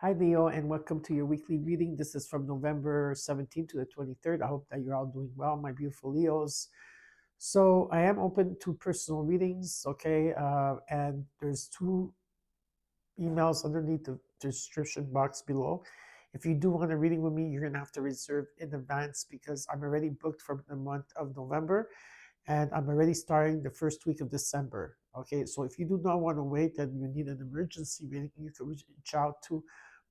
Hi, Leo, and welcome to your weekly reading. This is from November 17th to the 23rd. I hope that you're all doing well, my beautiful Leos. So, I am open to personal readings, okay? And there's two emails underneath the description box below. If you do want a reading with me, you're going to have to reserve in advance because I'm already booked for the month of November and I'm already starting the first week of December. Okay, so if you do not want to wait and you need an emergency reading, you can reach out to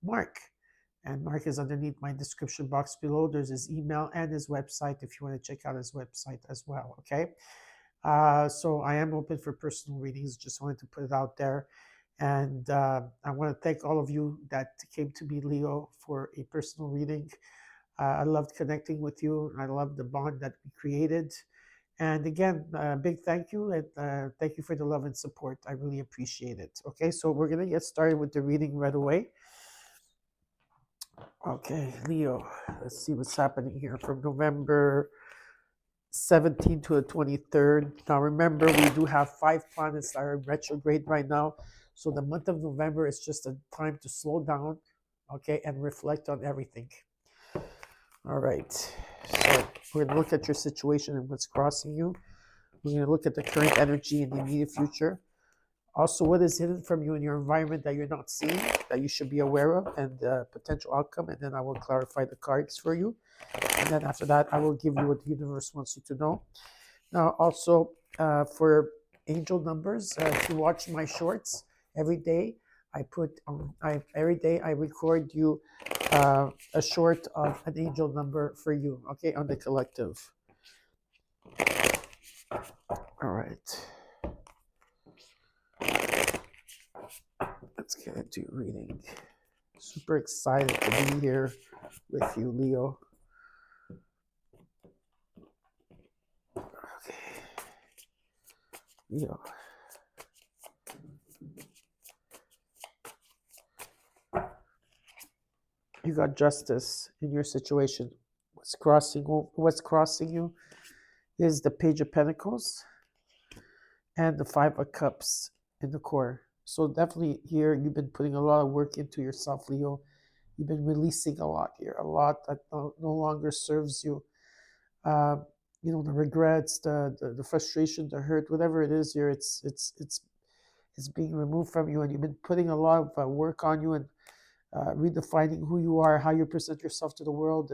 Mark. And Mark is underneath my description box below. There's his email and his website if you want to check out his website as well. Okay, so I am open for personal readings. Just wanted to put it out there. And I want to thank all of you that came to me, Leo, for a personal reading. I loved connecting with you. I love the bond that we created. And again, big thank you, and thank you for the love and support. I really appreciate it. Okay, so we're going to get started with the reading right away. Okay, Leo, let's see what's happening here from November 17th to the 23rd. Now, remember, we do have 5 planets that are in retrograde right now. So the month of November is just a time to slow down, okay, and reflect on everything. All right, so we're going to look at your situation and what's crossing you. We're going to look at the current energy in the immediate future. Also, what is hidden from you in your environment that you're not seeing, that you should be aware of, and the potential outcome. And then I will clarify the cards for you. And then after that, I will give you what the universe wants you to know. Now, also for angel numbers, if you watch my shorts every day, every day I record you a short of an angel number for you, okay, on the collective. All right. Let's get into reading. Super excited to be here with you, Leo. Okay. Leo. You got justice in your situation. What's crossing you is the Page of Pentacles and the Five of Cups in the core. So definitely here you've been putting a lot of work into yourself, Leo. You've been releasing a lot here, a lot that no longer serves you. The regrets, the frustration, the hurt, whatever it is here, it's being removed from you, and you've been putting a lot of work on you and redefining who you are, how you present yourself to the world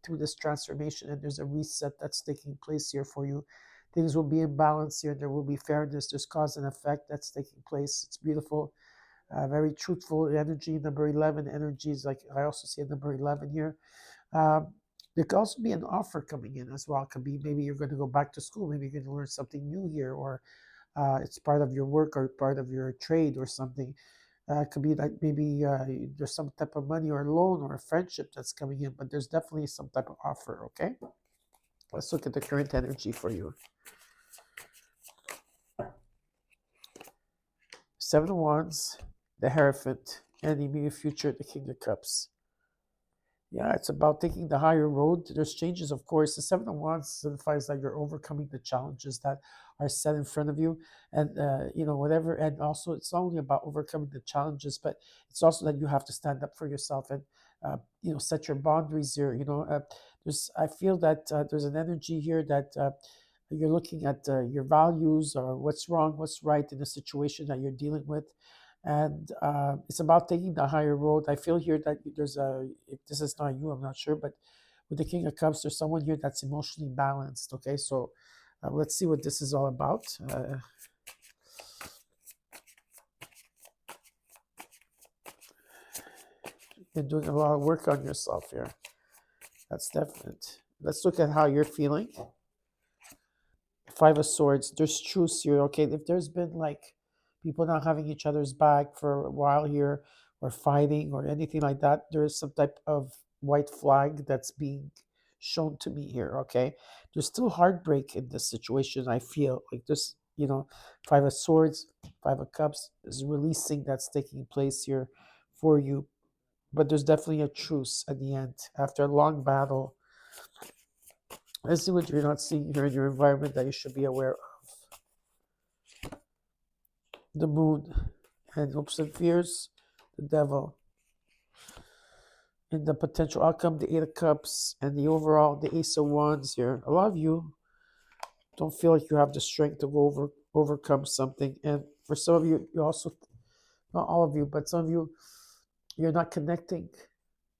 through this transformation. And there's a reset that's taking place here for you. Things will be in balance here. There will be fairness. There's cause and effect that's taking place. It's beautiful. Very truthful energy. Number 11 energy is like, I also see a number 11 here. There could also be an offer coming in as well. It could be maybe you're going to go back to school. Maybe you're going to learn something new here, or it's part of your work or part of your trade or something. It could be like maybe there's some type of money or loan or a friendship that's coming in, but there's definitely some type of offer, okay? Let's look at the current energy for you. Seven of Wands, the Hierophant, and the immediate future, the King of Cups. Yeah, it's about taking the higher road. There's changes, of course. The Seven of Wands signifies that you're overcoming the challenges that are set in front of you, and whatever. And also, it's not only about overcoming the challenges, but it's also that you have to stand up for yourself and set your boundaries here. I feel that there's an energy here that you're looking at your values or what's wrong, what's right in the situation that you're dealing with. And it's about taking the higher road. I feel here that if this is not you, I'm not sure, but with the King of Cups, there's someone here that's emotionally balanced. Okay, so let's see what this is all about. You've been doing a lot of work on yourself here. That's definite. Let's look at how you're feeling. Five of Swords. There's truce here. Okay, if there's been like people not having each other's back for a while here, or fighting or anything like that, there is some type of white flag that's being shown to me here. Okay, there's still heartbreak in this situation. I feel like this, Five of Swords, Five of Cups is releasing that's taking place here for you, but there's definitely a truce at the end after a long battle. Let's see what you're not seeing here in your environment that you should be aware of. The Moon and hopes and fears, the Devil. in the potential outcome, the Eight of Cups, and the overall, the Ace of Wands here. A lot of you don't feel like you have the strength to overcome something. And for some of you, you also, not all of you, but some of you, you're not connecting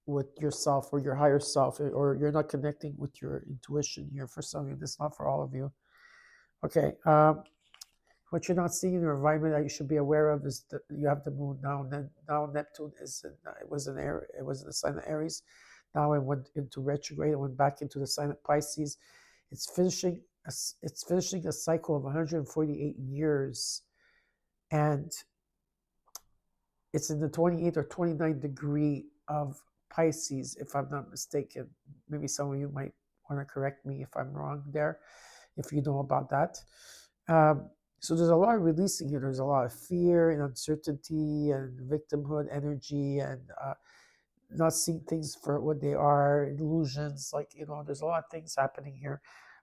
with yourself or your higher self, or you're not connecting with your intuition here. For some of you, this is not for all of you. Okay. What you're not seeing in your environment that you should be aware of is that you have the moon now. Now Neptune is it was in Aries, it was in the sign of Aries. Now it went into retrograde. It went back into the sign of Pisces. It's finishing. It's finishing a cycle of 148 years, and it's in the 28th or 29th degree of Pisces, if I'm not mistaken. Maybe some of you might want to correct me if I'm wrong there, if you know about that. So there's a lot of releasing here. There's a lot of fear and uncertainty and victimhood energy, and not seeing things for what they are, illusions. Like, there's a lot of things happening here,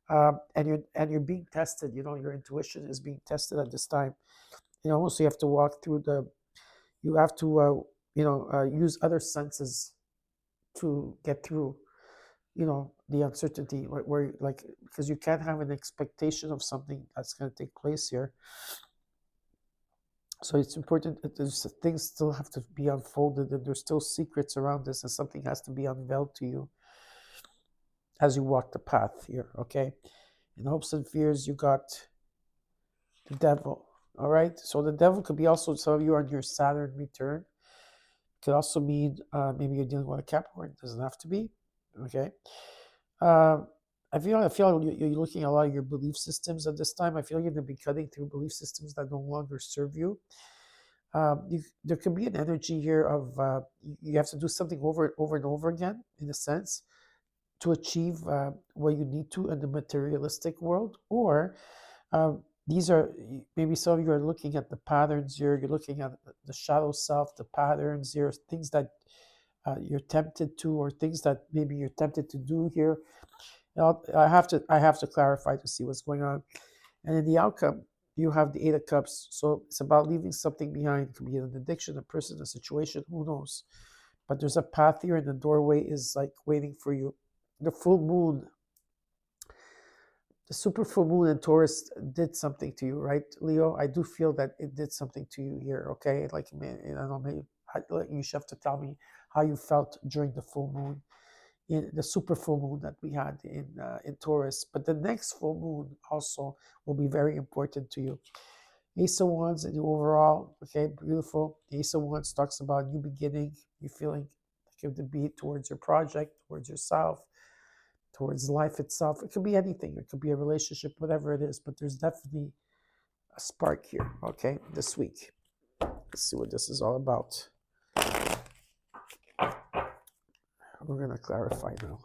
and you're being tested. Your intuition is being tested at this time. Also you have to walk through you have to use other senses to get through the uncertainty, where because you can't have an expectation of something that's going to take place here. So it's important that things still have to be unfolded, and there's still secrets around this, and something has to be unveiled to you as you walk the path here. Okay, in hopes and fears, you got the devil. All right, so the devil could be also some of you on your Saturn return. It could also mean maybe you're dealing with a Capricorn. It doesn't have to be. Okay. I feel you're looking at a lot of your belief systems at this time. I feel you're going to be cutting through belief systems that no longer serve you. There could be an energy here of you have to do something over and over again, in a sense, to achieve what you need to in the materialistic world. Or these are, maybe some of you are looking at the patterns here. You're looking at the shadow self, the patterns here, things that you're tempted to, or things that maybe you're tempted to do here. I have to clarify to see what's going on. And in the outcome, you have the Eight of Cups. So it's about leaving something behind. It could be an addiction, a person, a situation, who knows. But there's a path here, and the doorway is like waiting for you. The full moon, the super full moon in Taurus did something to you, right, Leo? I do feel that it did something to you here, okay? Like, man, I don't know, maybe you should have to tell me how you felt during the full moon, in the super full moon that we had in Taurus. But the next full moon also will be very important to you. Ace of Wands and the overall, okay, beautiful. The Ace of Wands talks about new beginning. You feeling like to be towards your project, towards yourself, towards life itself. It could be anything. It could be a relationship, whatever it is. But there's definitely a spark here, okay, this week. Let's see what this is all about. We're going to clarify now.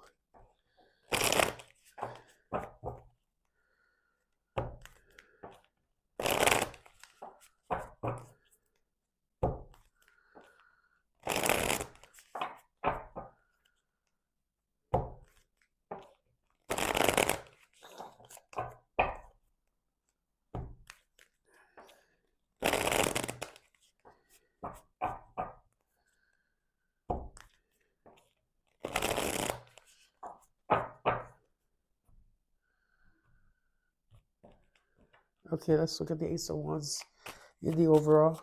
Okay, let's look at the Ace of Wands in the overall.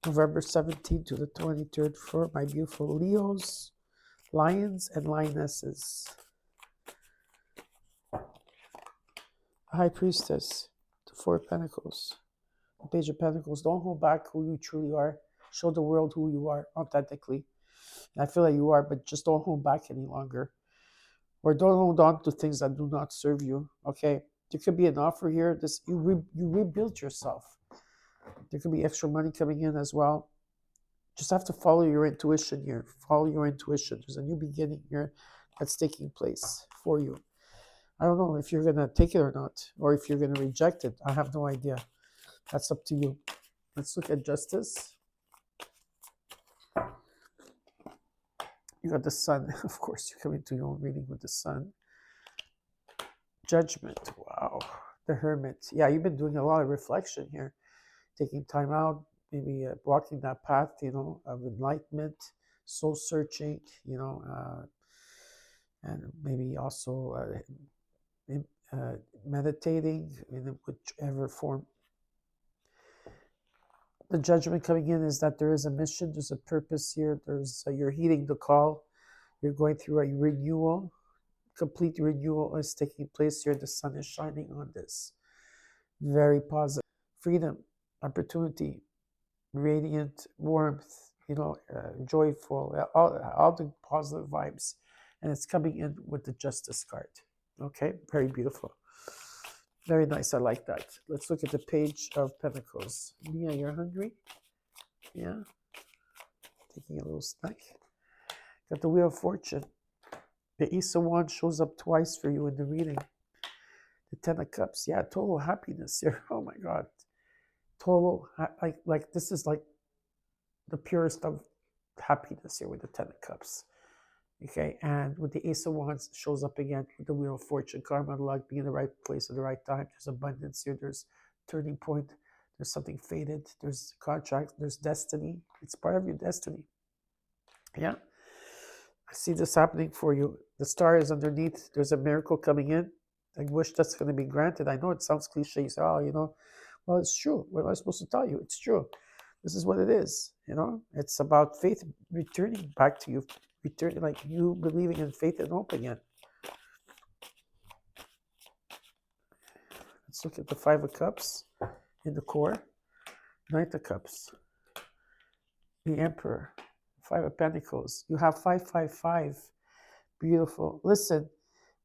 November 17th to the 23rd for my beautiful Leos, Lions, and Lionesses. High Priestess, the Four of Pentacles, the Page of Pentacles. Don't hold back who you truly are. Show the world who you are authentically. And I feel like you are, but just don't hold back any longer. Or don't hold on to things that do not serve you, okay? There could be an offer here. You rebuild yourself. There could be extra money coming in as well. Just have to follow your intuition here. Follow your intuition. There's a new beginning here that's taking place for you. I don't know if you're going to take it or not, or if you're going to reject it. I have no idea. That's up to you. Let's look at Justice. You got the Sun. Of course, you're coming to your own reading with the Sun. Judgment. Wow. The Hermit. Yeah, you've been doing a lot of reflection here. Taking time out, maybe walking that path, of enlightenment, soul searching, and maybe also meditating in whichever form. The judgment coming in is that there is a mission, there's a purpose here. You're heeding the call. You're going through a renewal. Complete renewal is taking place here. The sun is shining on this. Very positive. Freedom, opportunity, radiant warmth, joyful, all the positive vibes. And it's coming in with the Justice card. Okay, very beautiful. Very nice, I like that. Let's look at the Page of Pentacles. Mia, you're hungry? Yeah. Taking a little snack. Got the Wheel of Fortune. The Ace of Wands shows up twice for you in the reading. The Ten of Cups. Yeah, total happiness here. Oh my God. Total, like this is like the purest of happiness here with the Ten of Cups. Okay, and with the Ace of Wands shows up again with the Wheel of Fortune, karma, luck, being in the right place at the right time. There's abundance here. There's turning point. There's something fated. There's contract. There's destiny. It's part of your destiny. Yeah, I see this happening for you. The star is underneath. There's a miracle coming in. I wish that's going to be granted. I know it sounds cliche. You say, oh, well, it's true. What am I supposed to tell you? It's true. This is what it is. It's about faith returning back to you. Return, like you believing in faith and hope again. Let's look at the Five of Cups in the core. Knight of Cups. The Emperor. Five of Pentacles. You have 555. Beautiful. Listen,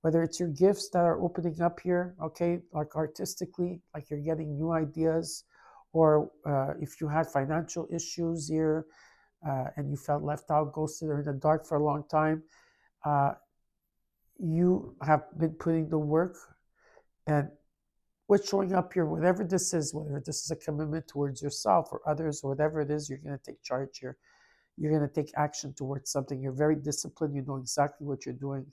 whether it's your gifts that are opening up here, okay, like artistically, like you're getting new ideas, or if you had financial issues here, and you felt left out, ghosted, or in the dark for a long time, you have been putting the work, and what's showing up here, whatever this is, whether this is a commitment towards yourself or others, or whatever it is, you're going to take charge here. You're going to take action towards something. You're very disciplined. You know exactly what you're doing.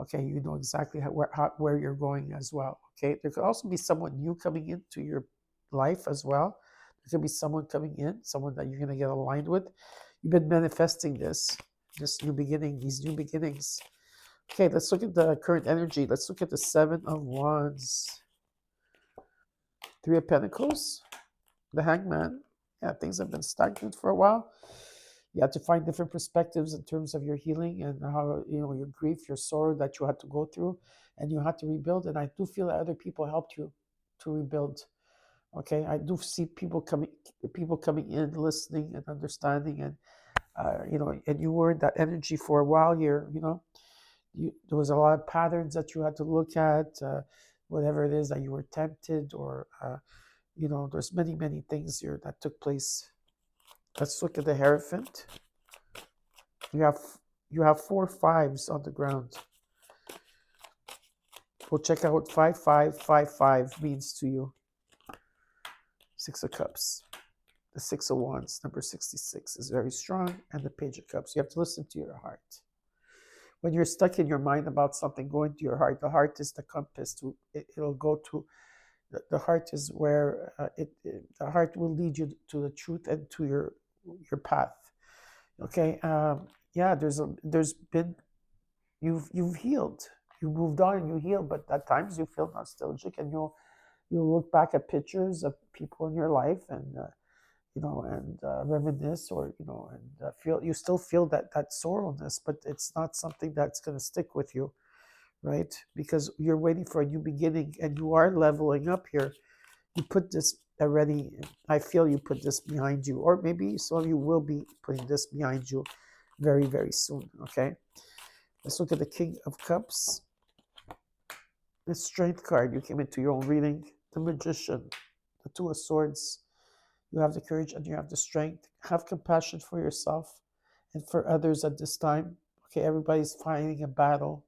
Okay, you know exactly where you're going as well. Okay, there could also be someone new coming into your life as well. There could be someone coming in, someone that you're going to get aligned with. You've been manifesting this new beginning, these new beginnings. Okay, let's look at the current energy. Let's look at the Seven of Wands. Three of Pentacles, the Hangman. Yeah, things have been stagnant for a while. You have to find different perspectives in terms of your healing and how, your grief, your sorrow that you had to go through, and you had to rebuild. And I do feel that other people helped you to rebuild. Okay, I do see people coming in, listening and understanding, and and you were in that energy for a while here. There was a lot of patterns that you had to look at, whatever it is that you were tempted, or there's many things here that took place. Let's look at the Hierophant. You have 4 5s on the ground. We'll check out what 5555 means to you. Six of Cups. The Six of Wands, number 66, is very strong, and the Page of Cups. You have to listen to your heart. When you're stuck in your mind about something, going to your heart. The heart is the compass. It'll go to. The heart is where the heart will lead you to the truth and to your path. Okay. There's been you've healed. You moved on and you healed, but at times you feel nostalgic, and you'll look back at pictures of people in your life and reminisce, or feel, you still feel that sorrowness, but it's not something that's going to stick with you, right? Because you're waiting for a new beginning, and you are leveling up here. You put this already. I feel you put this behind you, or maybe some of you will be putting this behind you very, very soon. Okay, let's look at the King of Cups. The Strength card. You came into your own reading. The Magician, the Two of Swords. You have the courage and you have the strength. Have compassion for yourself and for others at this time. Okay, everybody's fighting a battle,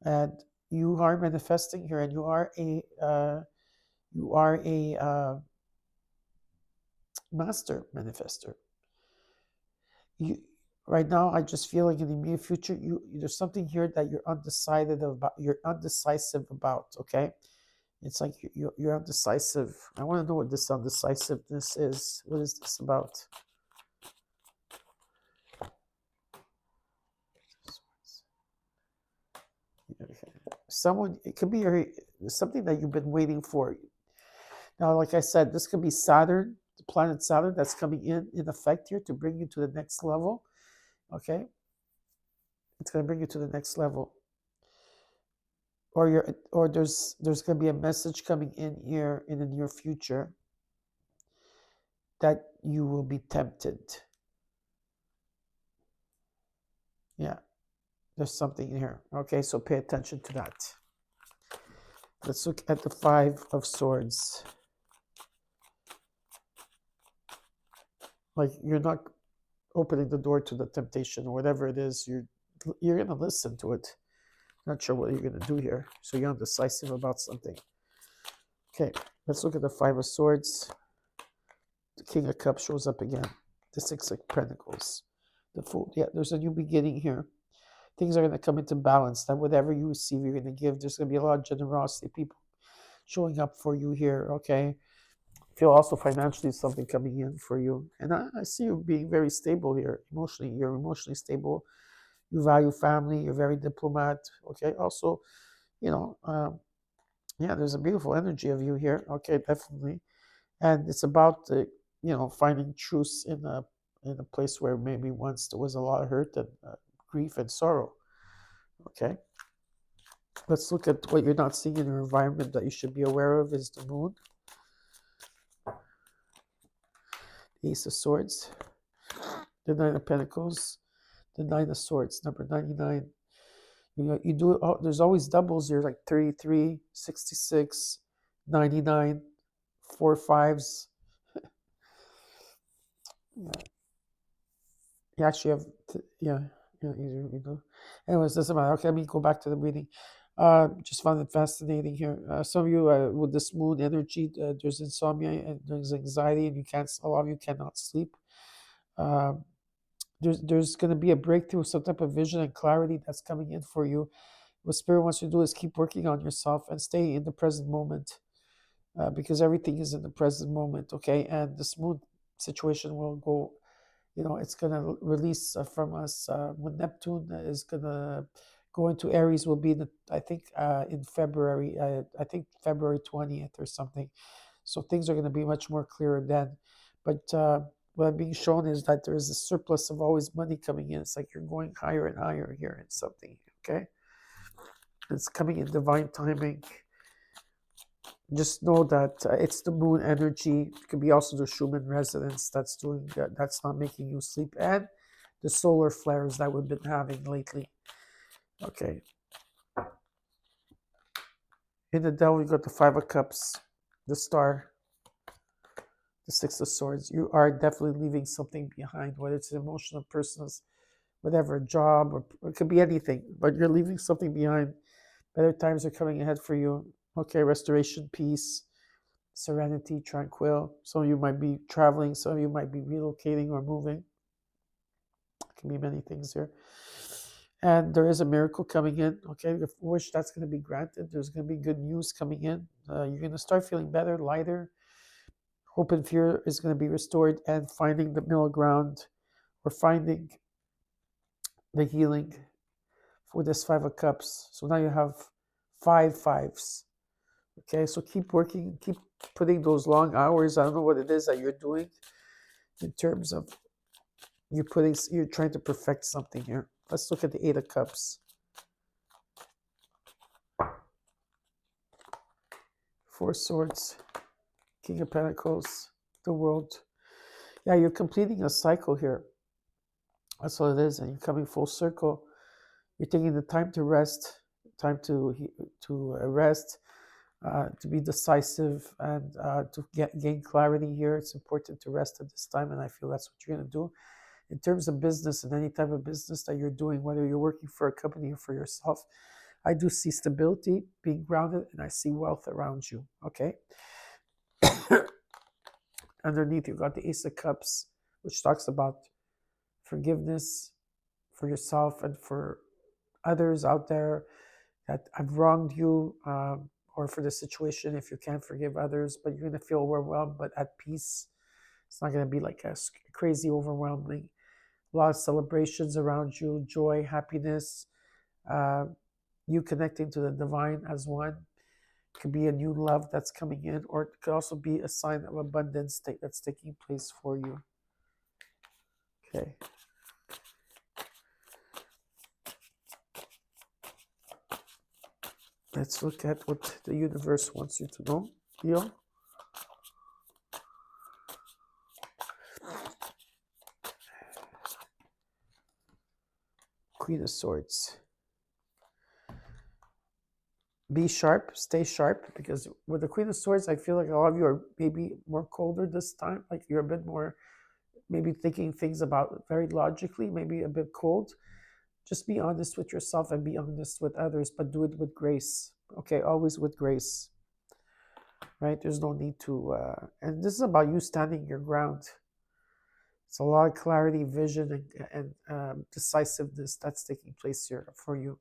and you are manifesting here, and you are a master manifester. You right now, I just feel like in the near future, there's something here that you're undecided about. You're undecisive about. Okay, it's like you're undecisive. I want to know what this undecisiveness is. What is this about? someone, it could be something that you've been waiting for. Now, like I said, this could be Saturn, the planet Saturn, that's coming in effect here to bring you to the next level. Okay, it's going to bring you to the next level. Or there's going to be a message coming in here in the near future that you will be tempted. Yeah, there's something in here. Okay, so pay attention to that. Let's look at the Five of Swords. Like, you're not opening the door to the temptation or whatever it is. You're going to listen to it. Not sure what you're going to do here. So you're indecisive about something. Okay, let's look at the Five of Swords. The King of Cups shows up again. The Six of Pentacles. The Fool. Yeah, there's a new beginning here. Things are going to come into balance. That whatever you receive, you're going to give. There's going to be a lot of generosity. People showing up for you here, okay? Feel also financially something coming in for you. And I see you being very stable here. Emotionally, you're emotionally stable. You value family. You're very diplomat, okay? Also, yeah, there's a beautiful energy of you here, okay, definitely. And it's about finding truth in a place where maybe once there was a lot of hurt and grief and sorrow. Okay, let's look at what you're not seeing in your environment that you should be aware of. Is the Moon, the Ace of Swords, the Nine of Pentacles, the Nine of Swords, number 99. You do it. There's always doubles here, like 33, 66, 99, 4 5s. You actually have, Anyways, doesn't matter. Okay, let me go back to the reading. Just found it fascinating here. Some of you with this Moon energy, there's insomnia and there's anxiety, and a lot of you cannot sleep. There's going to be a breakthrough, some type of vision and clarity that's coming in for you. What Spirit wants you to do is keep working on yourself and stay in the present moment, because everything is in the present moment. Okay, and this Moon situation will go. It's going to release from us when Neptune is going to go into Aries. Will be I think in February. I think February 20th or something. So things are going to be much more clearer then. But what I'm being shown is that there is a surplus of always money coming in. It's like you're going higher and higher here in something. Okay, it's coming in divine timing. Just know that it's the Moon energy. It could be also the Schumann resonance that's doing that. That's not making you sleep, and the solar flares that we've been having lately. Okay. In the Devil, you got the Five of Cups, the Star, the Six of Swords. You are definitely leaving something behind, whether it's an emotional, personal, whatever, a job, or it could be anything. But you're leaving something behind. Better times are coming ahead for you. Okay, restoration, peace, serenity, tranquil. Some of you might be traveling. Some of you might be relocating or moving. It can be many things here. And there is a miracle coming in. Okay, if you wish that's going to be granted. There's going to be good news coming in. You're going to start feeling better, lighter. Hope and fear is going to be restored, and finding the middle ground, or finding the healing for this Five of Cups. So now you have 5 5s. Okay, so keep working, keep putting those long hours. I don't know what it is that you're doing in terms of you're trying to perfect something here. Let's look at the Eight of Cups. Four Swords, King of Pentacles, the World. Yeah, you're completing a cycle here. That's what it is, and you're coming full circle. You're taking the time to rest, time to rest, to be decisive, and to gain clarity here. It's important to rest at this time, and I feel that's what you're going to do. In terms of business and any type of business that you're doing, whether you're working for a company or for yourself, I do see stability, being grounded, and I see wealth around you. Okay. Underneath, you've got the Ace of Cups, which talks about forgiveness for yourself and for others out there that have wronged you, or for the situation if you can't forgive others, but you're going to feel overwhelmed, but at peace. It's not going to be like a crazy overwhelming. A lot of celebrations around you, joy, happiness. you connecting to the divine as one. It could be a new love that's coming in, or it could also be a sign of abundance that's taking place for you. Okay. Let's look at what the universe wants you to know, Leo. Queen of Swords. Be sharp, stay sharp, because with the Queen of Swords, I feel like a lot of you are maybe more colder this time. Like you're a bit more, maybe thinking things about very logically, maybe a bit cold. Just be honest with yourself and be honest with others, but do it with grace. Okay, always with grace. Right? There's no need to, and this is about you standing your ground. It's a lot of clarity, vision, and decisiveness that's taking place here for you.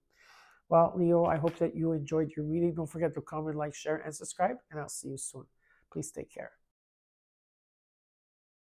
Well, Leo, I hope that you enjoyed your reading. Don't forget to comment, like, share, and subscribe, and I'll see you soon. Please take care.